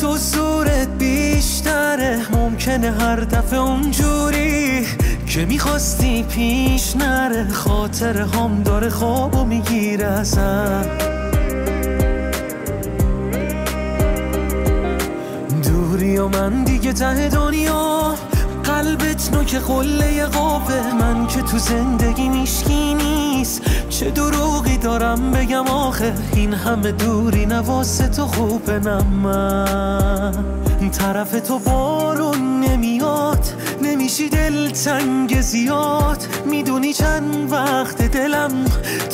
تو زورت بیشتره، ممکنه هر دفعه اونجوری که میخواستی پیش نره. خاطره هم داره خوابو میگیره ازم. دوری و من دیگه ته دنیا، قلبت نوک قله قابه. من که تو زندگی میشکی نیست، چه دروغی دارم بگم آخه. این همه دوری نواسه تو خوبه. نه من طرف تو بارون نمیاد، نمیشی دلتنگ زیاد. میدونی چند وقت دلم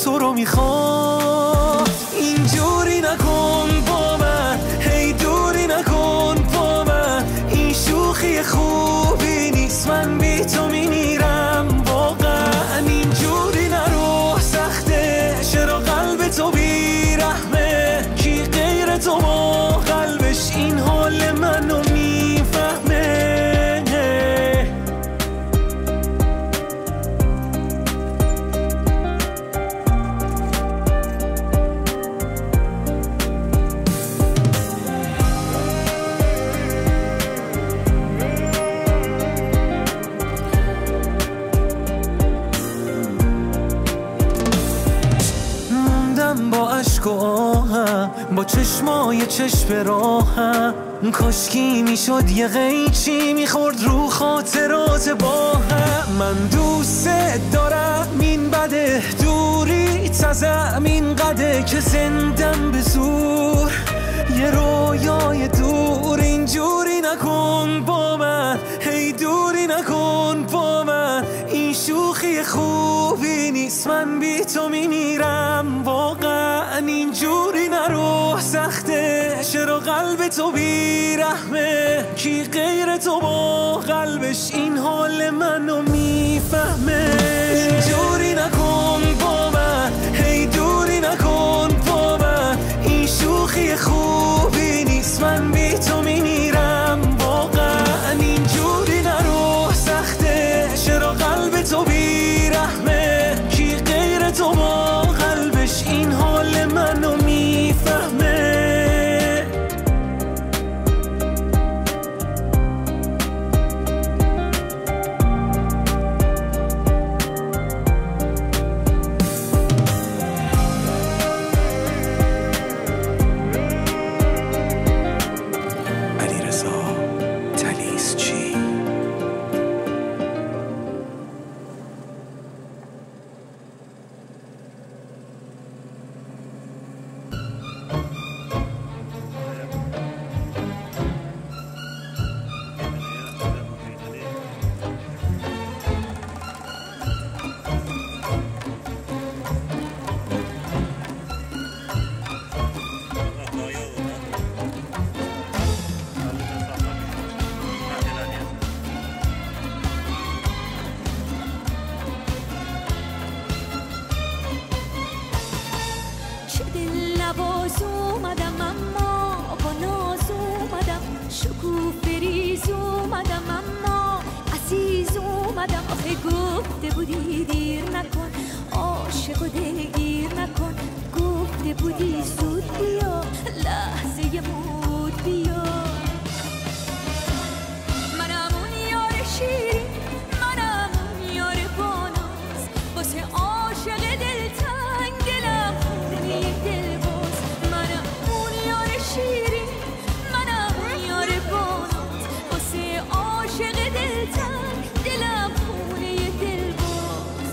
تو رو میخواد. اینجوری نکن با من، هی دوری نکن با من. این شوخی خوبی نیست، من بی تو میمیرم واقعا. اینجوری نرو، سخته چرا قلب تو بیرحمه. کی غیر تو ما قلبش این حال منو میفهمه. با عشق و آهم، با چشمای چشم راهم. کاشکی میشد یه قیچی میخورد رو خاطرات با هم. من دوست دارم، این بده دوری تزم این قده که زندم به زور یه رویای دور. اینجوری نکن با من، هی دوری نکن با من. این شوخی خوبی نیست، من بی تو میمیرم واقعا. اینجوری نرو، سخته چرا قلب تو بیرحمه. کی غیر تو با قلبش این حال منو میفهمه. اینجوری نکن با من، هی دوری نکن با من. این شوخی خوبی نیست، من بی تو میمیرم واقعا. اینجوری نرو، سخته چرا قلب تو بیرحمه. کی غیر تو با قلبش این حال منو میفهمه. گفته بودی دیر نکن، عاشق و دلگیر نکن. گفته بودی زود بیا، لحظه مود بیا. منم اون یار شیرین، منم اون یار باناز. واسه عاشق دلتنگ دلم خونه دلباز. منم اون یار شیرین، منم اون یار باناز. واسه عاشق دلتنگ دلم خونه دلباز.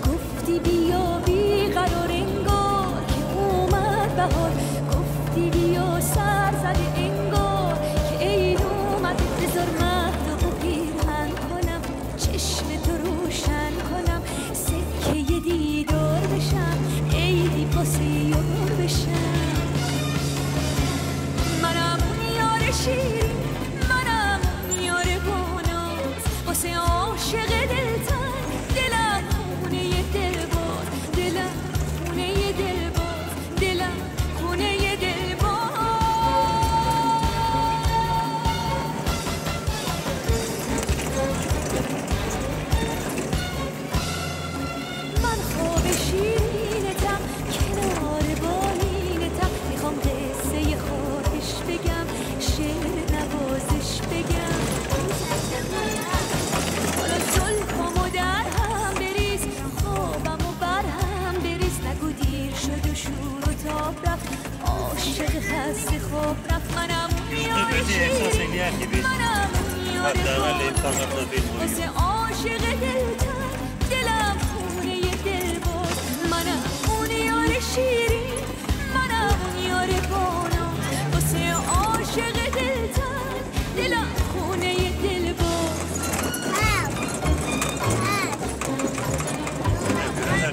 گفتی بیا بی قرار انگار که اومد بهار. گفتی بیا سر زده انگار که عید اومد. بذار مهد و پیرهن کنم، چشم تو روشن کنم. سکه دیدار بشم، عیدی پاس یار بشم. منم اون یار شیرین، منم اون یار باناز. واسه عاشق دلتنگ دلم خونه دلباز. حداقل این فقط واسه عاشق دلتن دلم خونه دلباز منم اون یار شیرین منم اون یار بانا واسه عاشق دلتن دلم خونه دلباز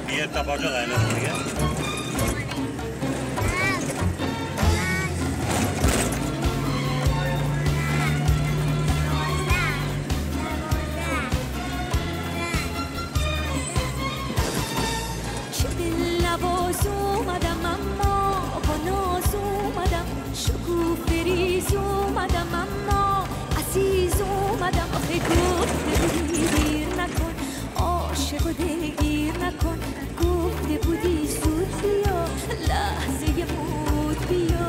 بیه تباجه غیره دیگه اومدم اما با ناز اومدم شکوفه ریز اومدم اما عزیز اومدم آخه گفته بودی دیر نکن عاشق و دلگیر نکن گفته بودی زود بیا لحظه بود بیا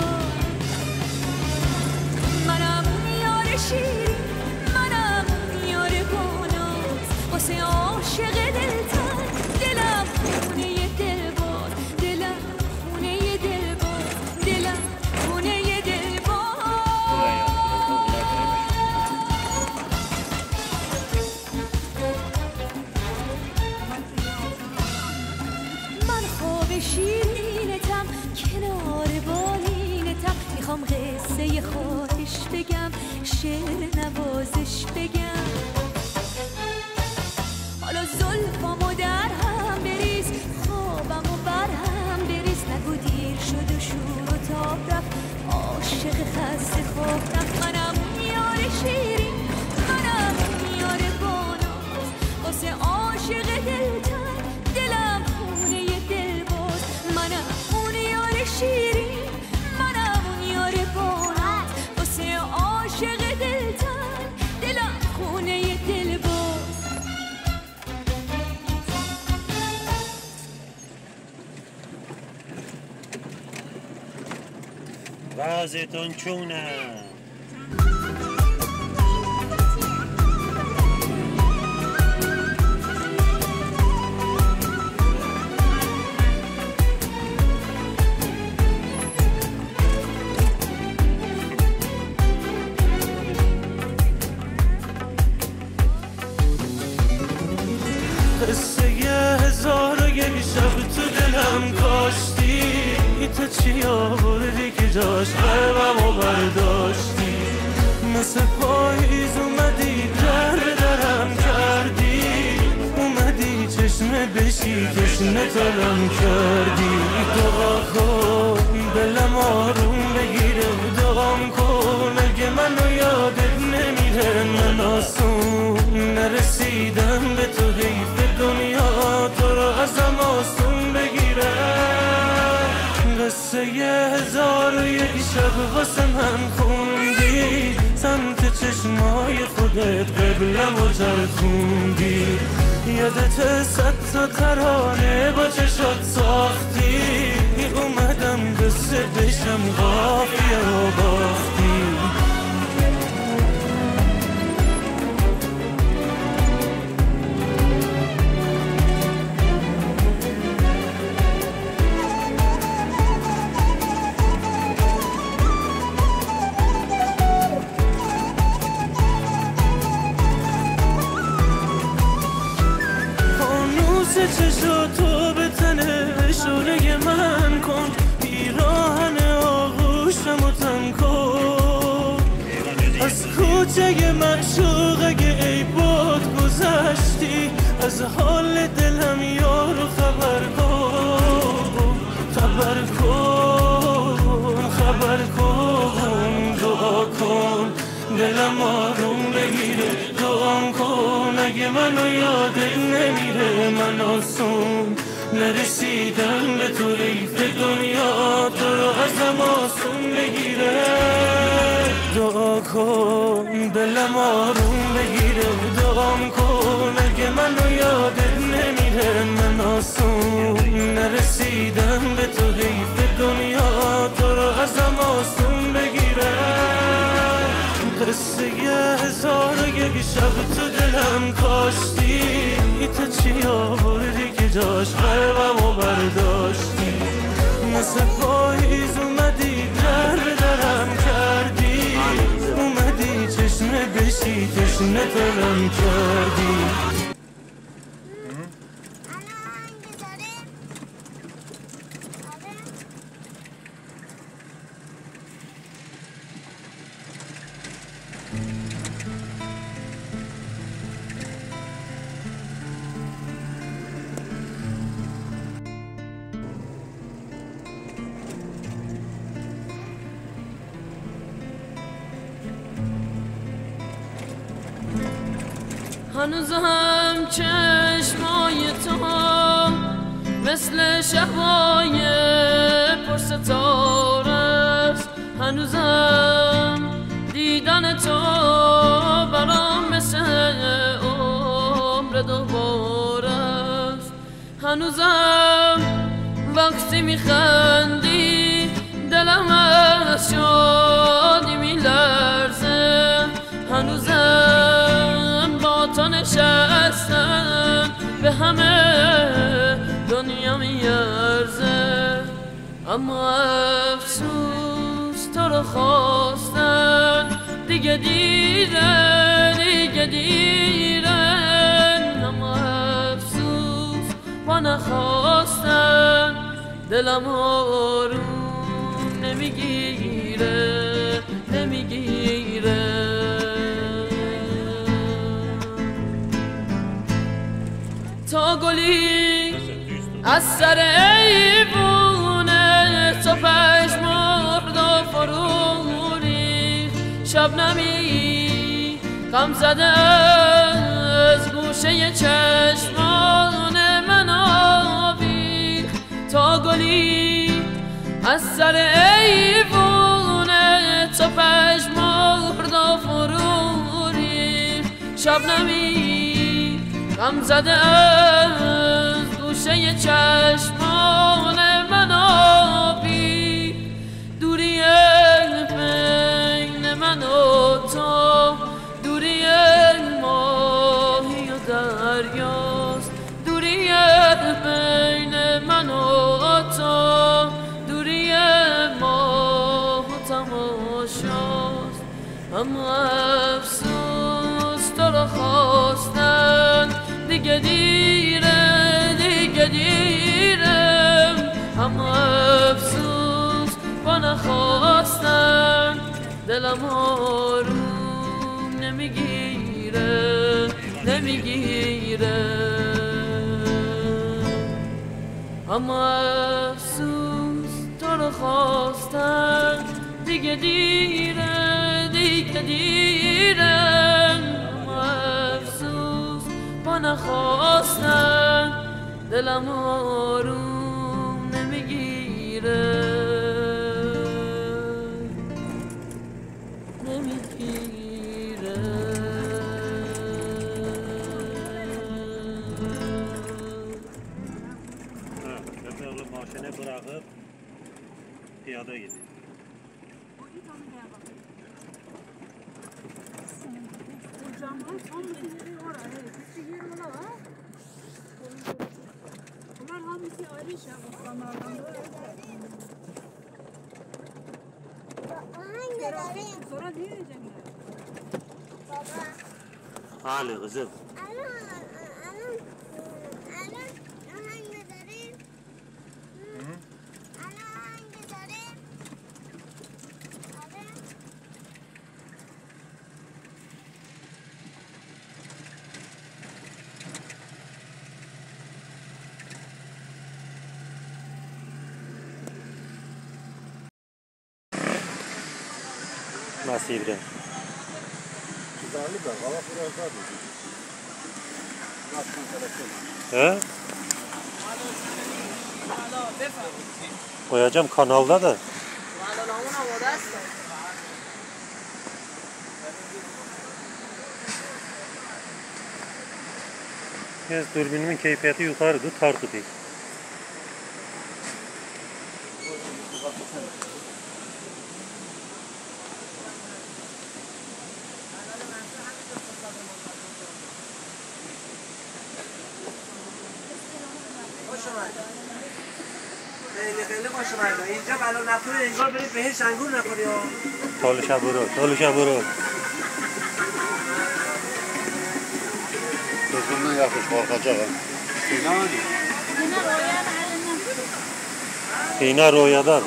منم اون یار شیرین منم اون یار باناز واسه عاشق دلتن دلم خونه شیرینتم کنار بالینتم میخوام قصه خواهش بگم شعر نوازش بگم حالا زلفامو در هم بریز خوابمو بر هم بریز نگو دیر شد و شور و تاب رفت عاشق خسته خواب رفت منم یار شیرین منم یار باناز واسه عاشق دلتن دلم خونه دلباز منم اون یار شیرین منم اون یار باناز واسه عاشق دلتن دلم خونه دلباز وضعتون چونه؟ قصه 1001 شب تو دلم کاشتی تو چی آوردی که جاش قلبمو برداشتی مثل پاییز اومدی در به درم کردی اومدی چشمه بشی تشنه ترم کردی دعا کن دلم آروم بگیره دعام کن اگه منو یادت نمیره من آسون نرسیدم به تو حیف دنیا تو رو ازم آسون بگیره قصه 1001 شب واسه من خوندی سمت چشمای خودت قبلم و چرخوندی یادت 100 تا ترانه با چشات ساختی اومدم قصه بشم قافیه و باختی چشاتو به تنه شونه من کن پیراهن آغوشمو تن کن از کوچه معشوق اگه ای باد گذشتی از حال دلم یارو خبر کن خبر کن خبر کن دعا کن دلم آروم بگیره دعام کن اگه منو یادت نمیره من آسون نرسیدم به تو حیف دنیا تو رو ازم آسون بگیره دعا کن دلم آروم بگیره دعام کن اگه منو یادت نمیره من آسون نرسیدم به تو حیف دنیا تو رو ازم آسون بگیره قصه 1001 شب تو دلم کاشتی تو چی آوردی که جاش قلبمو برداشتی مثل پاییز اومدی در به درم کردی اومدی چشمه بشی تشنه دلم کردی. هنوزم چشمای تو مثل شبای پرستاره است. هنوزم دیدن تو برام مثل عمر دوباره است. هنوزم وقتی میخندی دلم از شادی میلرزه. هنوزم با تو نشستم به همه دنیا میارزه. اما افسوس تو رو خواستن دیگه دیرن. اما افسوس با نخواستن دلم آروم نمیگیره. تا گلی از سر ایوونه تو پشمرد و فرو ریخت. شبنمی غم زده از گوشه چشمان من آویخت. تا گلی از سر ایوونه تو پشمرد و فرو ریخت. شبنمی غم زده از گوشه چشمان من آبی. دوری بین من و تو دوری ماهی و دریاست. دوری بین من و تو دوری ماه و تماشاست. اما افسوس تو رو خواستن دیگه دیرم. اما افسوس با نخواستن دلم آروم نمیگیره. اما افسوس تو رو خواستن دیگه دیرم. اما افسوس با نخواستن دلم آروم نمیگیره. ماشینه bırakıp piyada gidiyor. Hali kızım. Nasıl İbrahim? He? Koyacağım kanalda da. Biraz dürbünümün keyfiyeti yukarıdı, tartı değil. خیلی خوش اومدید. اینجا بلا نکنه انگار برید بهش انگور نخوری ها. طالشا برو. yakış korkacak ha. Hina royadan.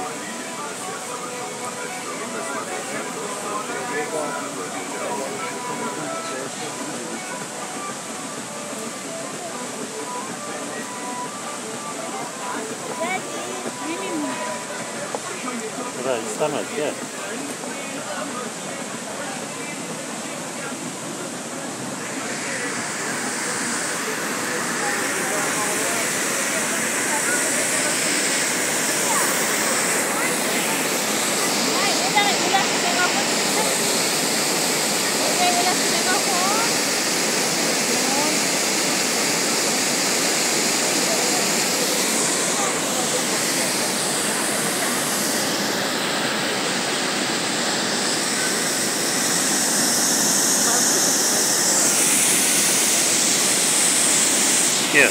Buraya istemez gel. Gel.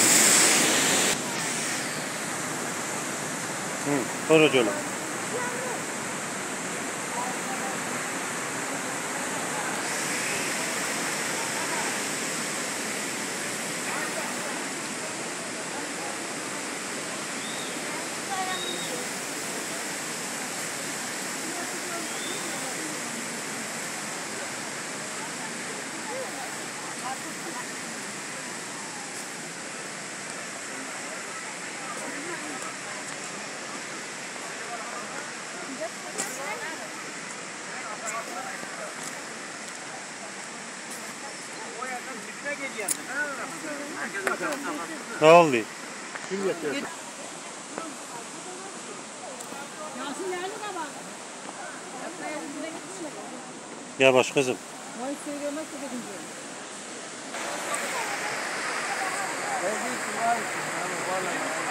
برو جلو. Ne oldu? Kim yapıyor? Yavaş kızım. Ben